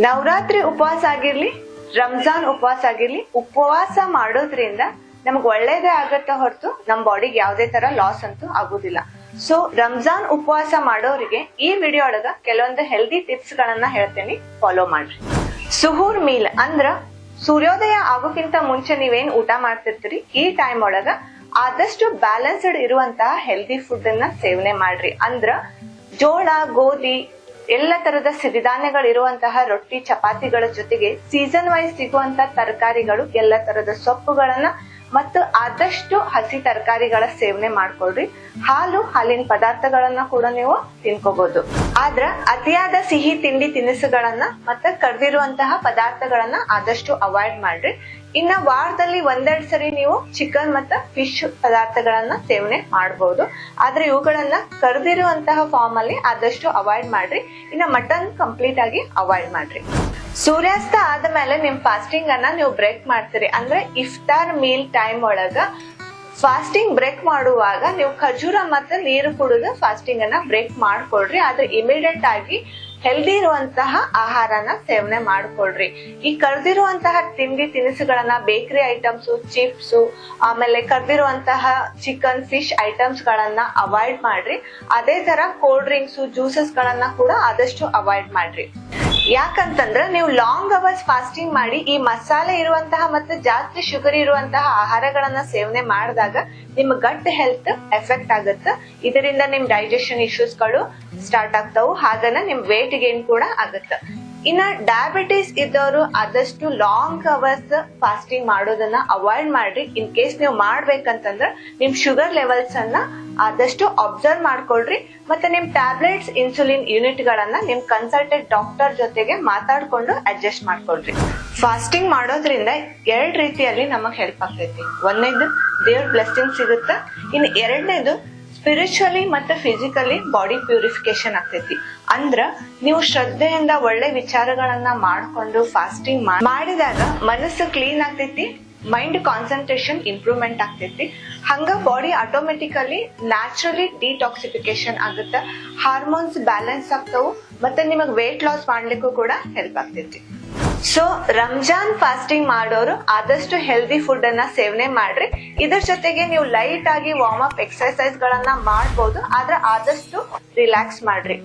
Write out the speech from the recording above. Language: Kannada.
ನವರಾತ್ರಿ ಉಪವಾಸ ಆಗಿರ್ಲಿ, ರಂಜಾನ್ ಉಪವಾಸ ಆಗಿರ್ಲಿ, ಉಪವಾಸ ಮಾಡೋದ್ರಿಂದ ನಮ್ಗೆ ಒಳ್ಳೇದೇ ಆಗತ್ತ ಹೊರತು ನಮ್ ಬಾಡಿಗೆ ಯಾವ್ದೇ ತರ ಲಾಸ್ ಅಂತೂ ಆಗುದಿಲ್ಲ. ಸೊ ರಂಜಾನ್ ಉಪವಾಸ ಮಾಡೋರಿಗೆ ಈ ವಿಡಿಯೋ ಒಳಗ ಕೆಲವೊಂದು ಹೆಲ್ದಿ ಟಿಪ್ಸ್ ಗಳನ್ನ ಹೇಳ್ತೇನೆ, ಫಾಲೋ ಮಾಡ್ರಿ. ಸುಹೂರ್ ಮೀಲ್ ಅಂದ್ರ ಸೂರ್ಯೋದಯ ಆಗೋಕ್ಕಿಂತ ಮುಂಚೆ ನೀವೇನ್ ಊಟ ಮಾಡ್ತಿರ್ತೀರಿ, ಈ ಟೈಮ್ ಒಳಗ ಆದಷ್ಟು ಬ್ಯಾಲೆನ್ಸ್ಡ್ ಇರುವಂತಹ ಹೆಲ್ದಿ ಫುಡ್ ಅನ್ನ ಸೇವನೆ ಮಾಡ್ರಿ. ಅಂದ್ರ ಜೋಳ, ಗೋಧಿ, ಎಲ್ಲ ತರದ ಸಿರಿಧಾನ್ಯಗಳು ಇರುವಂತಹ ರೊಟ್ಟಿ, ಚಪಾತಿಗಳ ಜೊತೆಗೆ ಸೀಸನ್ ವೈಸ್ ಸಿಗುವಂತ ತರಕಾರಿಗಳು, ಎಲ್ಲ ತರದ ಸೊಪ್ಪುಗಳನ್ನ ಮತ್ತು ಆದಷ್ಟು ಹಸಿ ತರಕಾರಿಗಳ ಸೇವನೆ ಮಾಡ್ಕೊಳ್ರಿ. ಹಾಲು, ಹಾಲಿನ ಪದಾರ್ಥಗಳನ್ನ ಕೂಡ ನೀವು ತಿನ್ಕೋಬಹುದು. ಆದ್ರ ಅತಿಯಾದ ಸಿಹಿ ತಿಂಡಿ ತಿನಿಸುಗಳನ್ನ ಮತ್ತೆ ಕರ್ದಿರುವಂತಹ ಪದಾರ್ಥಗಳನ್ನ ಆದಷ್ಟು ಅವಾಯ್ಡ್ ಮಾಡ್ರಿ. ಇನ್ನ ವಾರದಲ್ಲಿ ಒಂದೆರಡು ಸರಿ ನೀವು ಚಿಕನ್ ಮತ್ತೆ ಫಿಶ್ ಪದಾರ್ಥಗಳನ್ನ ಸೇವನೆ ಮಾಡಬಹುದು. ಆದ್ರೆ ಇವುಗಳನ್ನ ಕರ್ದಿರುವಂತಹ ಫಾರ್ಮ್ ಅಲ್ಲಿ ಆದಷ್ಟು ಅವಾಯ್ಡ್ ಮಾಡ್ರಿ. ಇನ್ನ ಮಟನ್ ಕಂಪ್ಲೀಟ್ ಆಗಿ ಅವಾಯ್ಡ್ ಮಾಡ್ರಿ. ಸೂರ್ಯಾಸ್ತ ಆದ್ಮೇಲೆ ನಿಮ್ ಫಾಸ್ಟಿಂಗ್ ಅನ್ನ ನೀವು ಬ್ರೇಕ್ ಮಾಡ್ತೀರಿ. ಅಂದ್ರೆ ಇಫ್ತಾರ್ ಮೀಲ್ ಟೈಮ್ ಒಳಗ ಫಾಸ್ಟಿಂಗ್ ಬ್ರೇಕ್ ಮಾಡುವಾಗ ನೀವು ಖಜೂರ ಮತ್ತೆ ನೀರು ಕುಡಿದು ಫಾಸ್ಟಿಂಗ್ ಅನ್ನ ಬ್ರೇಕ್ ಮಾಡ್ಕೊಳ್ರಿ. ಆದ್ರೆ ಇಮಿಡಿಯೇಟ್ ಆಗಿ ಹೆಲ್ದಿ ಇರುವಂತಹ ಆಹಾರನ ಸೇವನೆ ಮಾಡ್ಕೊಳ್ರಿ. ಈ ಕರ್ದಿರುವಂತಹ ತಿಂಡಿ ತಿನಿಸುಗಳನ್ನ, ಬೇಕರಿ ಐಟಮ್ಸ್, ಚಿಪ್ಸ್, ಆಮೇಲೆ ಕರ್ದಿರುವಂತಹ ಚಿಕನ್, ಫಿಶ್ ಐಟಮ್ಸ್ ಗಳನ್ನ ಅವಾಯ್ಡ್ ಮಾಡ್ರಿ. ಅದೇ ತರ ಕೋಲ್ಡ್ ಡ್ರಿಂಕ್ಸ್, ಜ್ಯೂಸಸ್ ಗಳನ್ನ ಕೂಡ ಆದಷ್ಟು ಅವಾಯ್ಡ್ ಮಾಡ್ರಿ. ಯಾಕಂತಂದ್ರ ನೀವು ಲಾಂಗ್ ಅವರ್ಸ್ ಫಾಸ್ಟಿಂಗ್ ಮಾಡಿ ಈ ಮಸಾಲೆ ಇರುವಂತಹ ಮತ್ತೆ ಜಾಸ್ತಿ ಶುಗರ್ ಇರುವಂತಹ ಆಹಾರಗಳನ್ನ ಸೇವನೆ ಮಾಡಿದಾಗ ನಿಮ್ ಗಟ್ ಹೆಲ್ತ್ ಎಫೆಕ್ಟ್ ಆಗುತ್ತೆ. ಇದರಿಂದ ನಿಮ್ ಡೈಜೆಷನ್ ಇಶ್ಯೂಸ್ ಗಳು ಸ್ಟಾರ್ಟ್ ಆಗ್ತಾವು. ಹಾಗನ ನಿಮ್ ವೇಟ್ ಗೇನ್ ಕೂಡ ಆಗುತ್ತೆ. ಇನ್ನ ಡಯಾಬಿಟಿಸ್ ಇದ್ದವರು ಆದಷ್ಟು ಲಾಂಗ್ ಅವರ್ಸ್ ಫಾಸ್ಟಿಂಗ್ ಮಾಡೋದನ್ನ ಅವಾಯ್ಡ್ ಮಾಡ್ರಿ. ಇನ್ ಕೇಸ್ ನೀವು ಮಾಡ್ಬೇಕಂತಂದ್ರ ನಿಮ್ ಶುಗರ್ ಲೆವೆಲ್ಸ್ ಅನ್ನ ಆದಷ್ಟು ಅಬ್ಸರ್ವ್ ಮಾಡ್ಕೊಳ್ರಿ. ಮತ್ತೆ ನಿಮ್ ಟ್ಯಾಬ್ಲೆಟ್ಸ್, ಇನ್ಸುಲಿನ್ ಯೂನಿಟ್ ಗಳನ್ನ ನಿಮ್ ಕನ್ಸಲ್ಟೆಂಟ್ ಡಾಕ್ಟರ್ ಜೊತೆಗೆ ಮಾತಾಡ್ಕೊಂಡು ಅಡ್ಜಸ್ಟ್ ಮಾಡ್ಕೊಳ್ರಿ. ಫಾಸ್ಟಿಂಗ್ ಮಾಡೋದ್ರಿಂದ ಎರಡ್ ರೀತಿಯಲ್ಲಿ ನಮಗ್ ಹೆಲ್ಪ್ ಆಗ್ತೈತಿ. ಒಂದನೇದು ದೇವ್ರ ಬ್ಲೆಸ್ಸಿಂಗ್ ಸಿಗುತ್ತೆ. ಇನ್ನು ಎರಡನೇದು ಸ್ಪಿರಿಚುವಲಿ ಮತ್ತೆ ಫಿಸಿಕಲಿ ಬಾಡಿ ಪ್ಯೂರಿಫಿಕೇಶನ್ ಆಗ್ತೈತಿ. ಅಂದ್ರ ನೀವು ಶ್ರದ್ಧೆಯಿಂದ ಒಳ್ಳೆ ವಿಚಾರಗಳನ್ನ ಮಾಡ್ಕೊಂಡು ಫಾಸ್ಟಿಂಗ್ ಮಾಡಿದಾಗ ಮನಸ್ಸು ಕ್ಲೀನ್ ಆಗ್ತೈತಿ, ಮೈಂಡ್ ಕಾನ್ಸಂಟ್ರೇಷನ್ ಇಂಪ್ರೂವ್ಮೆಂಟ್ ಆಗ್ತೈತಿ. ಹಂಗ ಬಾಡಿ ಆಟೋಮೆಟಿಕಲಿ ನ್ಯಾಚುರಲಿ ಡಿಟಾಕ್ಸಿಫಿಕೇಶನ್ ಆಗುತ್ತೆ, ಹಾರ್ಮೋನ್ಸ್ ಬ್ಯಾಲೆನ್ಸ್ ಆಗ್ತಾವು, ಮತ್ತೆ ನಿಮಗ್ ವೇಟ್ ಲಾಸ್ ಮಾಡ್ಲಿಕ್ಕೂ ಕೂಡ ಹೆಲ್ಪ್ ಆಗ್ತೈತಿ. ಸೊ ರಂಜಾನ್ ಫಾಸ್ಟಿಂಗ್ ಮಾಡೋರು ಆದಷ್ಟು ಹೆಲ್ದಿ ಫುಡ್ ಅನ್ನ ಸೇವನೆ ಮಾಡ್ರಿ. ಇದ್ರ ಜೊತೆಗೆ ನೀವು ಲೈಟ್ ಆಗಿ ವಾರ್ಮ್ ಅಪ್ ಎಕ್ಸರ್ಸೈಸ್ ಗಳನ್ನ ಮಾಡ್ಬೋದು. ಆದ್ರೆ ಆದಷ್ಟು ರಿಲ್ಯಾಕ್ಸ್ ಮಾಡ್ರಿ.